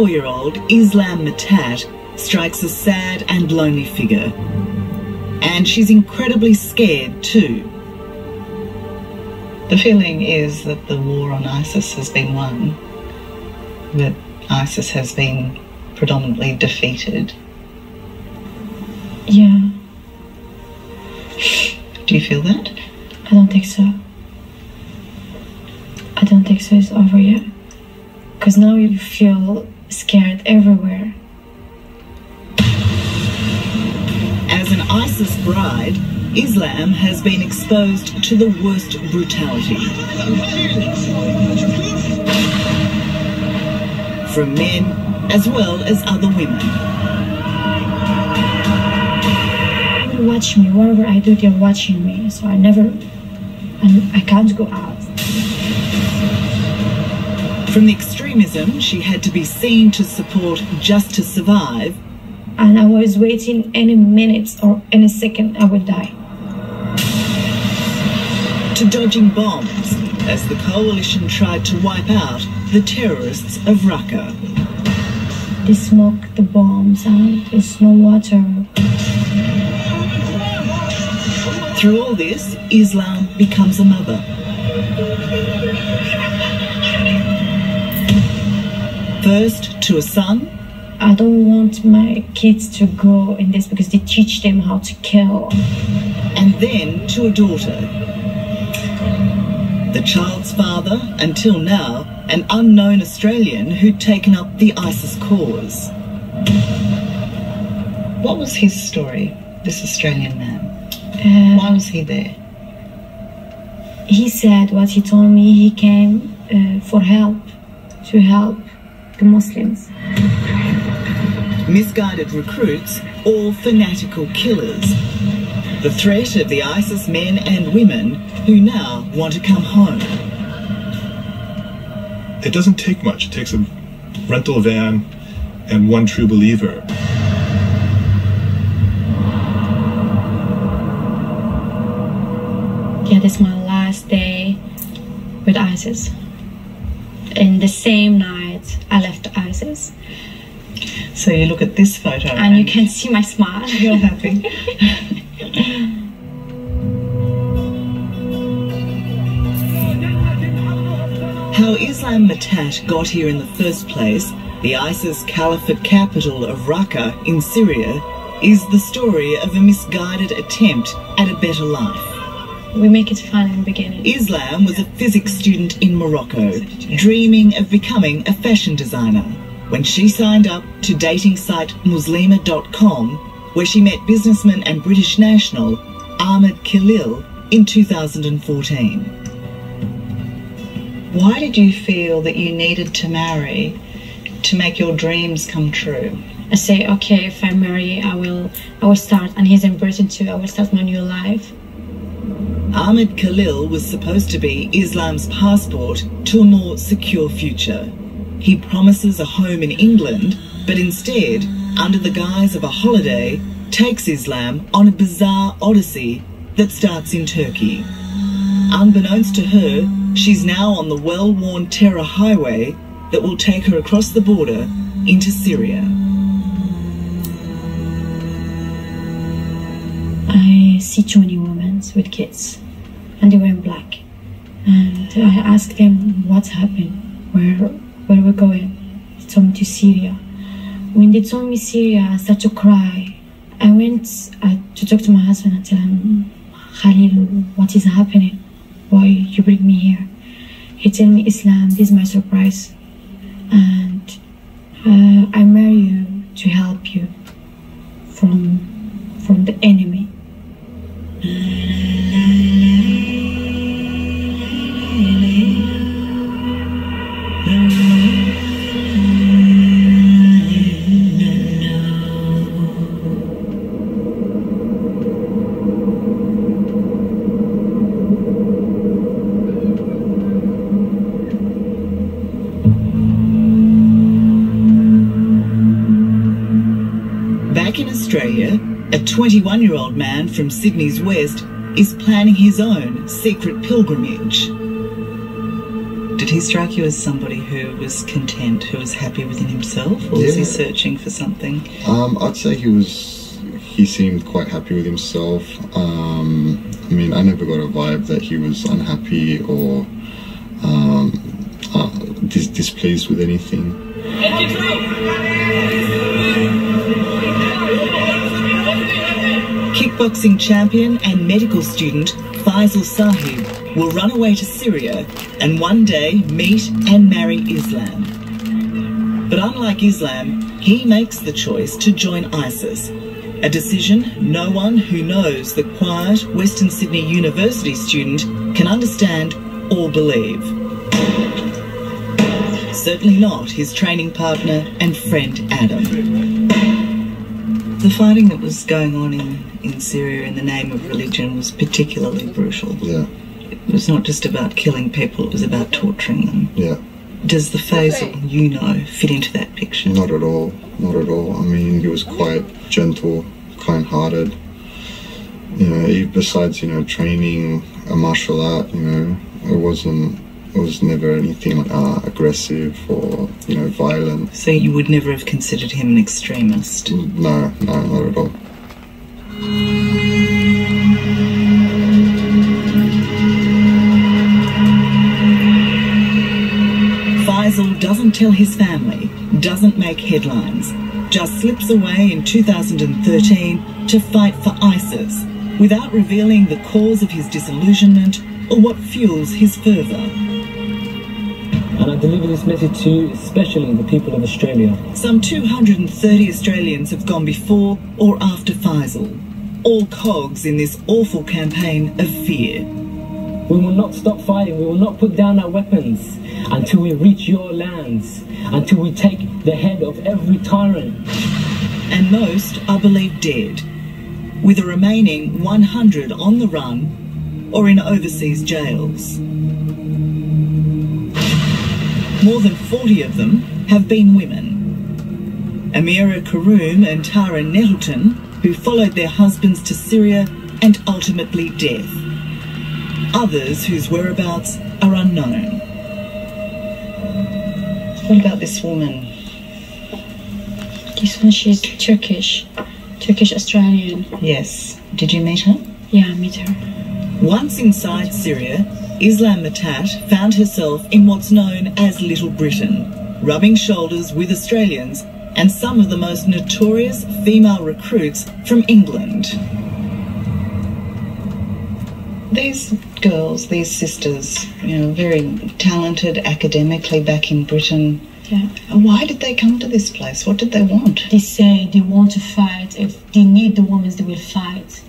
24-year-old Islam Matat strikes a sad and lonely figure. And she's incredibly scared too. The feeling is that the war on ISIS has been won, that ISIS has been predominantly defeated. Yeah. Do you feel that? I don't think so. I don't think so it's over yet. Because now you feel scared everywhere. As an ISIS bride, Islam has been exposed to the worst brutality. From men as well as other women. Watch me, whatever I do, they're watching me. So I can't go out. From the extremism she had to be seen to support just to survive. And I was waiting any minute or any second I would die. To dodging bombs as the coalition tried to wipe out the terrorists of Raqqa. They smoke the bombs and there's no water. Through all this, Islam becomes a mother. First to a son. I don't want my kids to go in this because they teach them how to kill. And then to a daughter. The child's father, until now, an unknown Australian who'd taken up the ISIS cause. What was his story, this Australian man? Why was he there? He said what he told me. He came for help, to help the Muslims. Misguided recruits or fanatical killers. The threat of the ISIS men and women who now want to come home. It doesn't take much. It takes a rental van and one true believer. Yeah, this is my last day with ISIS. In the same night, I left ISIS. So you look at this photo and you can see my smile. You're happy. How Islam Matat got here in the first place, the ISIS Caliphate capital of Raqqa in Syria, is the story of a misguided attempt at a better life. We make it fun in the beginning. Islam was a physics student in Morocco, dreaming of becoming a fashion designer, when she signed up to dating site Muslima.com, where she met businessman and British national Ahmed Khalil in 2014. Why did you feel that you needed to marry to make your dreams come true? I say, okay, if I marry, I will start, and he's in Britain too, I will start my new life. Ahmed Khalil was supposed to be Islam's passport to a more secure future. He promises a home in England, but instead, under the guise of a holiday, takes Islam on a bizarre odyssey that starts in Turkey. Unbeknownst to her, she's now on the well-worn terror highway that will take her across the border into Syria. I see too many women with kids, and they were in black. And I asked them what's happened, where we're going. They told me to Syria. When they told me Syria, I started to cry. I went to talk to my husband and tell him, Khalil, what is happening? Why you bring me here? He told me, Islam, this is my surprise. And I marry you to help you from the enemy. Back in Australia, a 21-year-old man from Sydney's west is planning his own secret pilgrimage. Did he strike you as somebody who was content, who was happy within himself, or was he searching for something? I'd say he seemed quite happy with himself. I mean, I never got a vibe that he was unhappy or displeased with anything. Kickboxing champion and medical student Faisal Sahib will run away to Syria and one day meet and marry Islam. But unlike Islam, he makes the choice to join ISIS, a decision no one who knows the quiet Western Sydney University student can understand or believe. Certainly not his training partner and friend Adam. The fighting that was going on in Syria in the name of religion was particularly brutal. Yeah. It was not just about killing people, it was about torturing them. Yeah. Does the Faisal you know fit into that picture? Not at all. Not at all. I mean, he was quite gentle, kind-hearted. You know, besides, you know, training a martial art, you know, it was never anything aggressive or, you know, violent. So you would never have considered him an extremist? No, not at all. Faisal doesn't tell his family, doesn't make headlines, just slips away in 2013 to fight for ISIS, without revealing the cause of his disillusionment or what fuels his fervour. And I deliver this message to especially the people of Australia. Some 230 Australians have gone before or after Faisal, all cogs in this awful campaign of fear. We will not stop fighting, we will not put down our weapons until we reach your lands, until we take the head of every tyrant. And most are believed dead, with the remaining 100 on the run or in overseas jails. More than 40 of them have been women. Amira Karoum and Tara Nettleton, who followed their husbands to Syria and ultimately death. Others whose whereabouts are unknown. What about this woman? This one, she's Turkish Australian. Yes. Did you meet her? Yeah, I met her. Once inside Syria, Islam Matat found herself in what's known as Little Britain, rubbing shoulders with Australians and some of the most notorious female recruits from England. These girls, these sisters, you know, very talented academically back in Britain. Yeah. Why did they come to this place? What did they want? They say they want to fight. If they need the women, they will fight.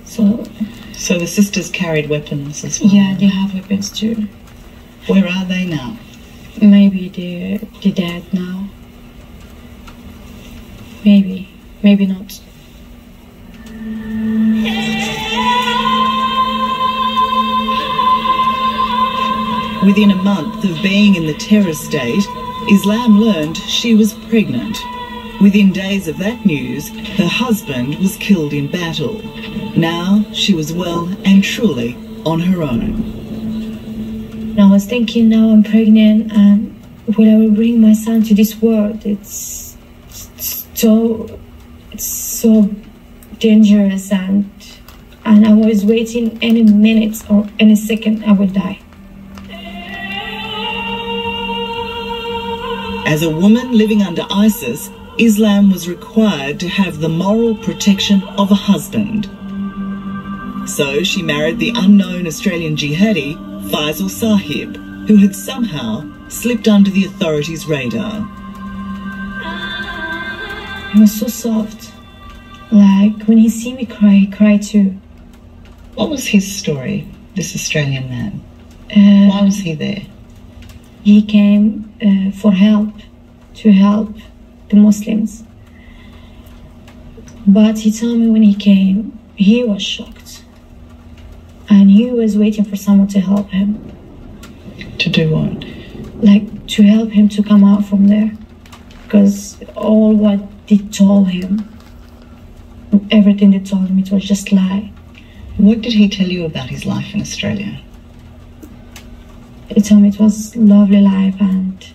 So the sisters carried weapons as well? Yeah, they have weapons too. Where are they now? Maybe they're dead now. Maybe not. Within a month of being in the terror state, Islam learned she was pregnant. Within days of that news, her husband was killed in battle. Now she was well and truly on her own. And I was thinking, now I'm pregnant, and when I will bring my son to this world, it's so dangerous, and I was waiting any minute or any second I will die. As a woman living under ISIS, Islam was required to have the moral protection of a husband. So she married the unknown Australian jihadi, Faisal Sahib, who had somehow slipped under the authorities' radar. He was so soft. Like, when he see me cry, he cried too. What was his story, this Australian man? Why was he there? He came for help, to help the Muslims. But he told me when he came, he was shocked. And he was waiting for someone to help him. To do what? Like, to help him to come out from there. Because all what they told him, everything they told him, it was just lie. What did he tell you about his life in Australia? he told me it was lovely life and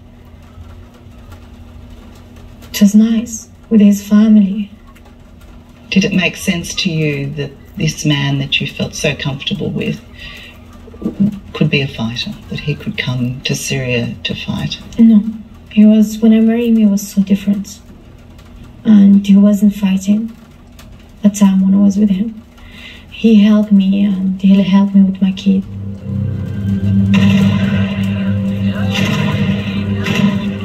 it was nice with his family. Did it make sense to you that this man that you felt so comfortable with could be a fighter, that he could come to Syria to fight? No, he was, when I married him, he was so different. And he wasn't fighting the time when I was with him. He helped me and he helped me with my kid.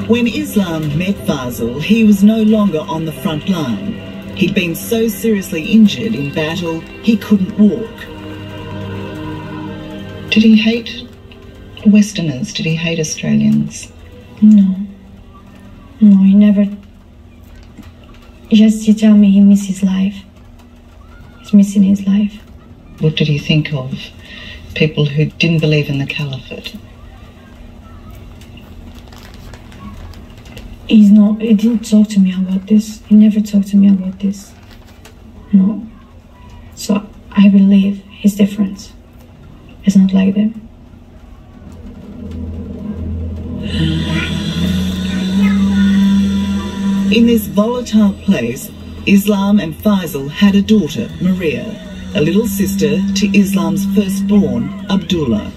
When Islam met Faisal, he was no longer on the front line. He'd been so seriously injured in battle, he couldn't walk. Did he hate Westerners? Did he hate Australians? No. No, he never. Just he told me he missed his life. He's missing his life. What did he think of people who didn't believe in the caliphate? He didn't talk to me about this. He never talked to me about this. No. So I believe he's different. He's not like them. In this volatile place, Islam and Faisal had a daughter, Maria, a little sister to Islam's firstborn, Abdullah.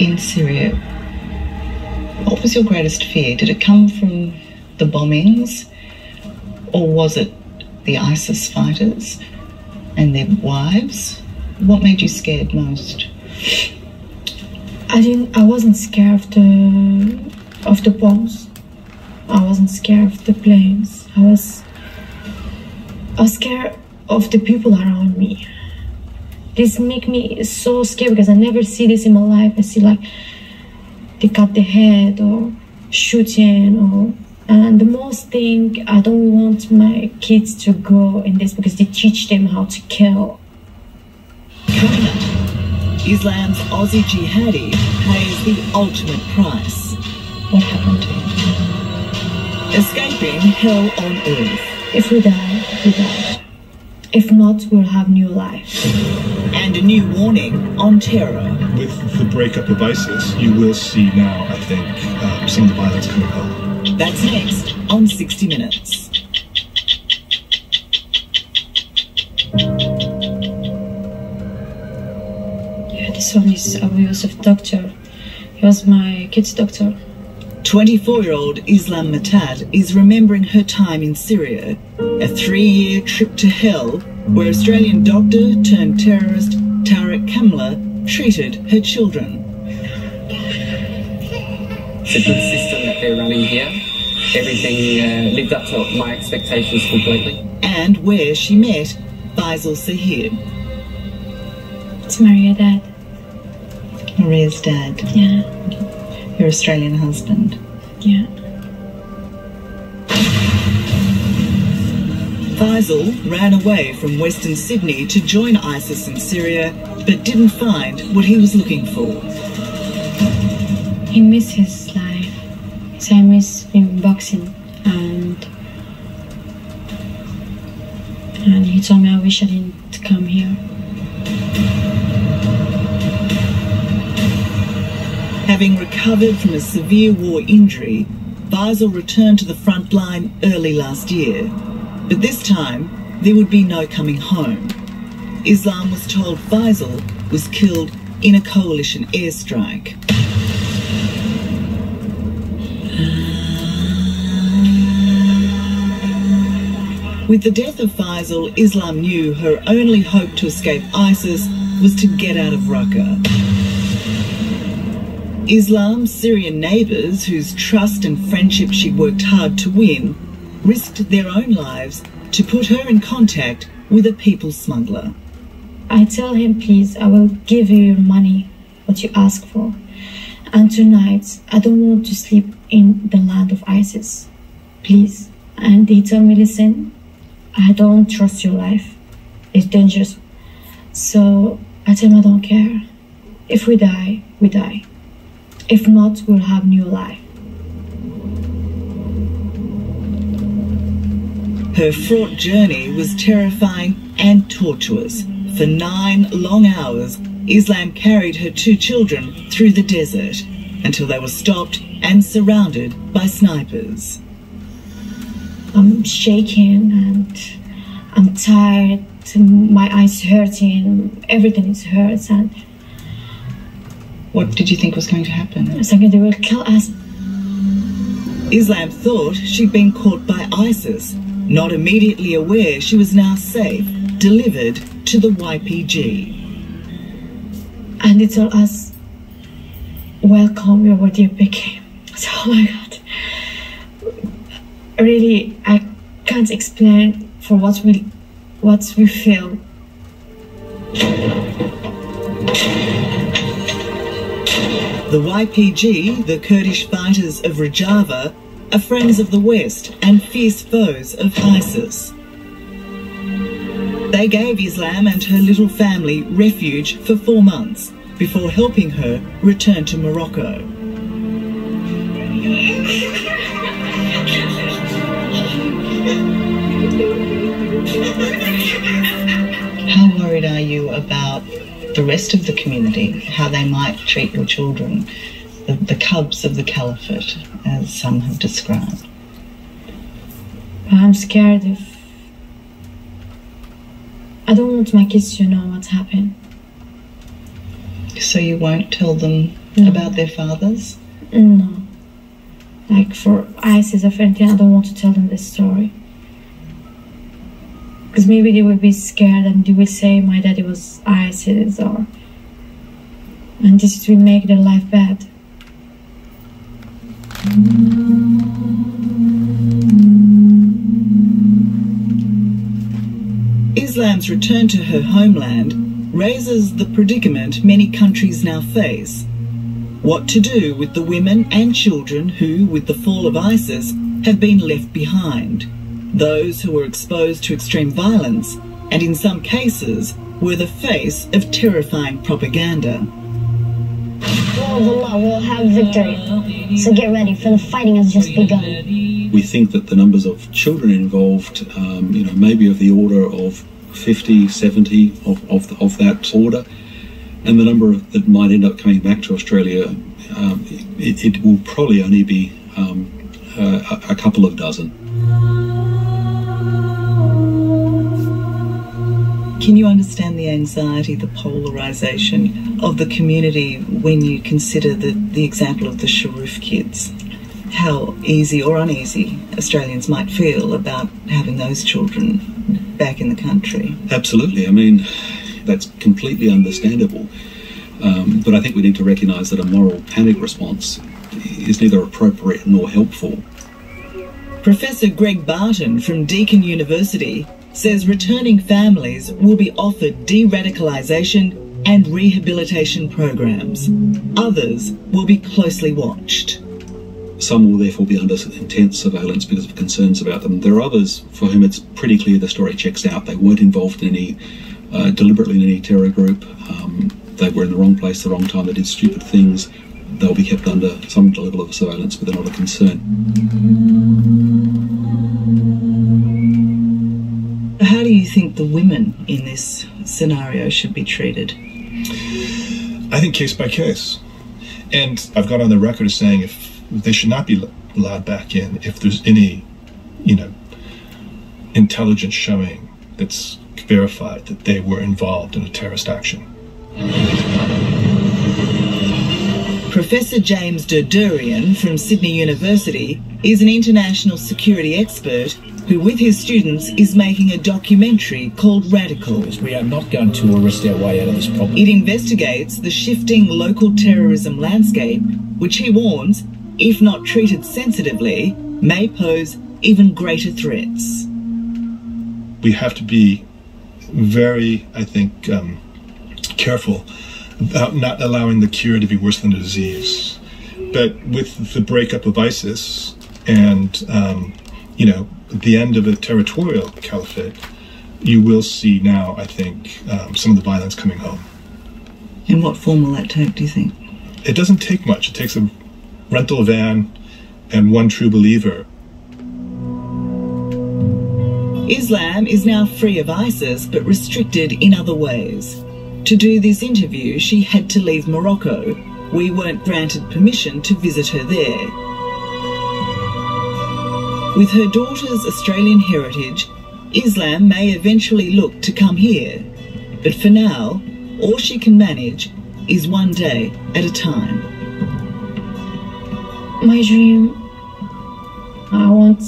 In Syria, what was your greatest fear? Did it come from the bombings, or was it the ISIS fighters and their wives? What made you scared most? I wasn't scared of the bombs. I wasn't scared of the planes. I was scared of the people around me. This make me so scared because I never see this in my life. I see like they cut the head or shooting and the most thing, I don't want my kids to go in this because they teach them how to kill. Coming up, Islam's Aussie jihadi pays the ultimate price. What happened to him? Escaping hell on earth. If we die, we die. If not, we'll have new life. And a new warning on terror. With the breakup of ISIS, you will see now, I think, some of the violence coming home. That's next on 60 Minutes. Yeah, this one is Abu Yusuf doctor. He was my kid's doctor. 24-year-old Islam Matad is remembering her time in Syria, a 3-year trip to hell where Australian doctor turned terrorist Tariq Kamla treated her children. It's a good system that they're running here. Everything lived up to my expectations completely. And where she met Faisal Sahir. It's Maria's dad. Maria's dad. Yeah. Your Australian husband. Yeah. Faisal ran away from Western Sydney to join ISIS in Syria, but didn't find what he was looking for. He missed his life. So I miss him boxing and he told me I wish I didn't come here. Having recovered from a severe war injury, Faisal returned to the front line early last year. But this time, there would be no coming home. Islam was told Faisal was killed in a coalition airstrike. With the death of Faisal, Islam knew her only hope to escape ISIS was to get out of Raqqa. Islam's Syrian neighbours, whose trust and friendship she worked hard to win, risked their own lives to put her in contact with a people smuggler. I tell him, please, I will give you your money, what you ask for. And tonight, I don't want to sleep in the land of ISIS. Please. And he told me, listen, I don't trust your life. It's dangerous. So I tell him I don't care. If we die, we die. If not, we'll have new life. Her fraught journey was terrifying and tortuous. For 9 long hours, Islam carried her 2 children through the desert until they were stopped and surrounded by snipers. I'm shaking and I'm tired, my eyes hurting, everything is hurts, and What did you think was going to happen? I was thinking they will kill us. Islam thought she'd been caught by ISIS, not immediately aware she was now safe, delivered to the YPG. And they told us, welcome, you're what you became. So, oh my God. Really, I can't explain for what we feel. The YPG, the Kurdish fighters of Rojava, are friends of the West and fierce foes of ISIS. They gave Islam and her little family refuge for 4 months before helping her return to Morocco. How worried are you about the rest of the community, how they might treat your children, the cubs of the caliphate, as some have described? I'm scared I don't want my kids to know what's happened. So you won't tell them about their fathers? No. Like for ISIS or anything, I don't want to tell them this story. Because maybe they will be scared and they will say my daddy was ISIS, and this will make their life bad. Islam's return to her homeland raises the predicament many countries now face. What to do with the women and children who, with the fall of ISIS, have been left behind? Those who were exposed to extreme violence and, in some cases, were the face of terrifying propaganda. Allah will have victory. So get ready, for the fighting has just begun. We think that the numbers of children involved, maybe of the order of 50, 70 of that order, and the number that might end up coming back to Australia, it will probably only be a couple of dozen. Can you understand the anxiety, the polarisation of the community when you consider the example of the Sharif kids? How easy or uneasy Australians might feel about having those children back in the country? Absolutely. I mean, that's completely understandable. But I think we need to recognise that a moral panic response is neither appropriate nor helpful. Professor Greg Barton from Deakin University says returning families will be offered de-radicalisation and rehabilitation programs. Others will be closely watched. Some will therefore be under intense surveillance because of concerns about them. There are others for whom it's pretty clear the story checks out. They weren't involved in any, deliberately in any terror group. They were in the wrong place, the wrong time. They did stupid things. They'll be kept under some level of surveillance, but they're not a concern. How do you think the women in this scenario should be treated? I think case by case. And I've got on the record as saying if they should not be allowed back in if there's any, intelligence showing that's verified that they were involved in a terrorist action. Professor James Derdurian from Sydney University is an international security expert who, with his students, is making a documentary called Radicals. We are not going to arrest our way out of this problem. It investigates the shifting local terrorism landscape, which he warns, if not treated sensitively, may pose even greater threats. We have to be very, I think, careful about not allowing the cure to be worse than the disease. But with the breakup of ISIS and, the end of a territorial caliphate, you will see now, I think, some of the violence coming home. And what form will that take, do you think? It doesn't take much. It takes a rental van and one true believer. Islam is now free of ISIS but restricted in other ways. To do this interview, she had to leave Morocco. We weren't granted permission to visit her there. With her daughter's Australian heritage, Islam may eventually look to come here. But for now, all she can manage is one day at a time. My dream, I want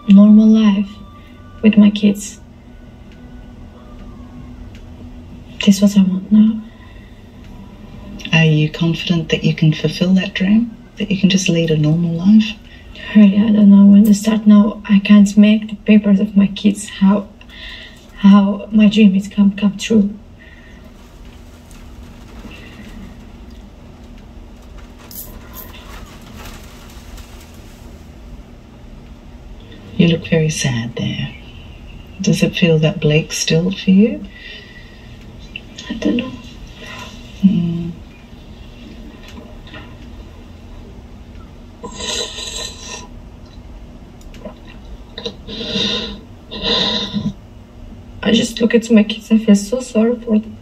normal life with my kids. This is what I want now. Are you confident that you can fulfill that dream? That you can just lead a normal life? Really, I don't know when to start now. I can't make the papers of my kids how my dream is come true. You look very sad there. Does it feel that bleak still for you? I don't know. I just look at my kids, I feel so sorry for them.